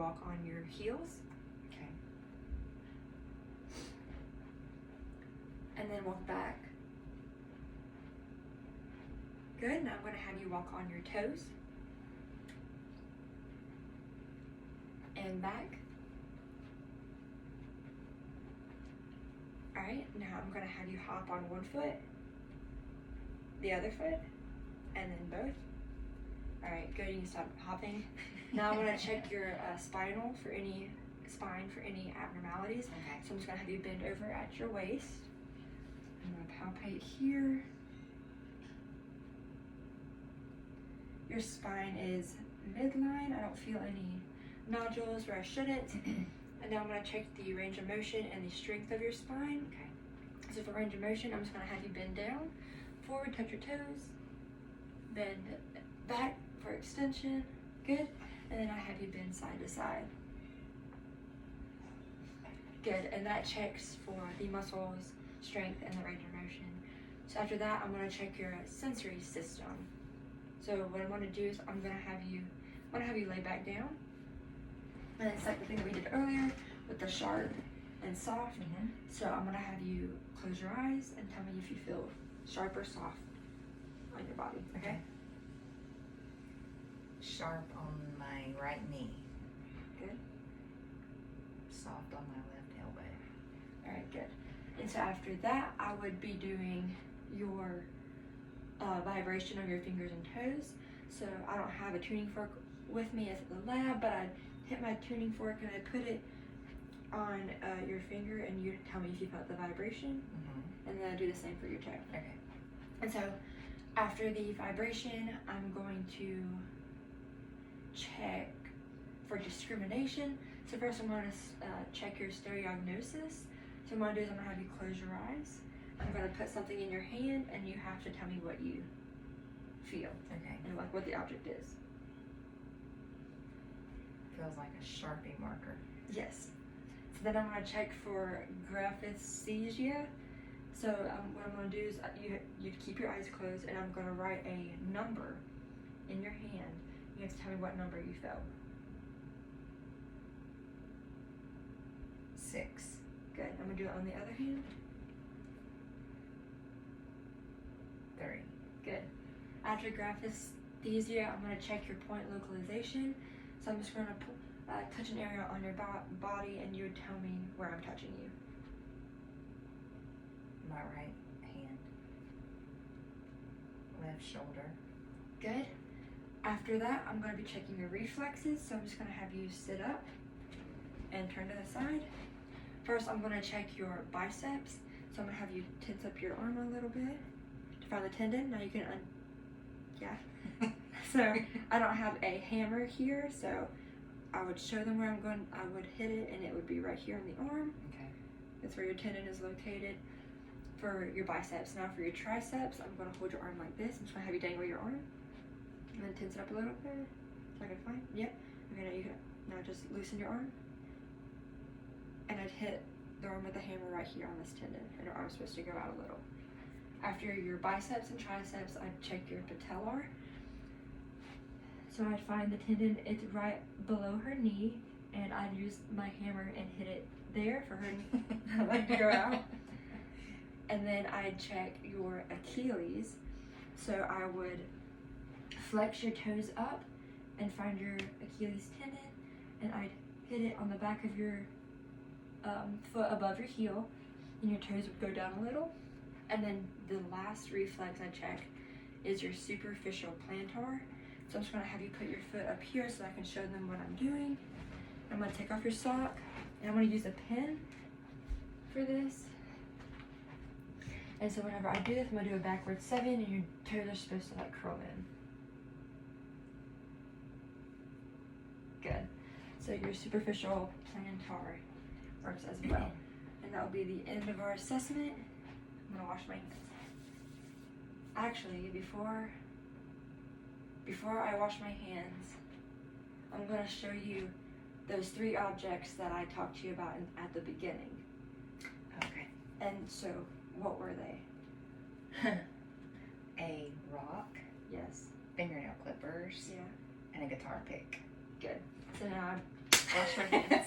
walk on your heels. Okay. And then walk back. Good. Now I'm going to have you walk on your toes. And back. Alright, now I'm going to have you hop on one foot, the other foot, and then both. Alright, good. You can stop hopping. Now I'm going to check your spine for any abnormalities. Okay. So I'm just going to have you bend over at your waist. I'm going to palpate here. Your spine is midline. I don't feel any nodules where I shouldn't. And now I'm going to check the range of motion and the strength of your spine. Okay. So for range of motion, I'm just going to have you bend down, forward, touch your toes, bend back for extension. Good. And then I have you bend side to side. Good. And that checks for the muscles, strength, and the range of motion. So after that, I'm going to check your sensory system. So what I'm going to do is I'm going to have you lay back down. And it's like the thing that we did earlier with the sharp and soft. Mm-hmm. So I'm going to have you close your eyes and tell me if you feel sharp or soft on your body. Okay? Sharp on my right knee. Good. Soft on my left elbow. All right, good. And so after that, I would be doing your vibration of your fingers and toes. So I don't have a tuning fork with me at the lab, but I'd hit my tuning fork and I'd put it on your finger and you tell me if you felt the vibration. Mm-hmm. And then I'll do the same for your toe. Okay. And so after the vibration, I'm going to check for discrimination. So first I'm going to check your stereognosis. So what I'm going to do is I'm going to have you close your eyes. I'm going to put something in your hand and you have to tell me what you feel. Okay. And like what the object is. Feels like a Sharpie marker. Yes. So then I'm going to check for graphesthesia. So what I'm going to do is you keep your eyes closed and I'm going to write a number in your hand. You have to tell me what number you felt. 6. Good. I'm going to do it on the other hand. 3. Good. After graphesthesia, I'm going to check your point localization. So I'm just going to touch an area on your body and you would tell me where I'm touching you. My right hand. Left shoulder. Good. After that, I'm going to be checking your reflexes. So I'm just going to have you sit up and turn to the side. First, I'm going to check your biceps. So I'm going to have you tense up your arm a little bit to find the tendon. Now you can So I don't have a hammer here, so I would show them where I'm going. I would hit it and it would be right here in the arm. Okay. That's where your tendon is located for your biceps. Now for your triceps, I'm going to hold your arm like this. I'm just going to have you dangle your arm and then tense it up a little bit. Is that fine? Yep. Okay, now you can now just loosen your arm. And I'd hit the arm with the hammer right here on this tendon, and your arm's supposed to go out a little. After your biceps and triceps, I'd check your patellar. So I'd find the tendon, it's right below her knee, and I'd use my hammer and hit it there for her leg to go out. And then I'd check your Achilles. So I would flex your toes up and find your Achilles tendon, and I'd hit it on the back of your foot above your heel, and your toes would go down a little. And then the last reflex I check is your superficial plantar. So I'm just going to have you put your foot up here so I can show them what I'm doing. I'm going to take off your sock, and I'm going to use a pin for this. And so whenever I do this, I'm going to do a backward 7, and your toes are supposed to like curl in. Good. So your superficial plantar works as well. And that will be the end of our assessment. I'm going to wash my hands. Actually, before I wash my hands, I'm going to show you those 3 objects that I talked to you about at the beginning. Okay. And so, what were they? A rock, Yes. fingernail clippers, Yeah. and a guitar pick. Good. So now Wash your hands.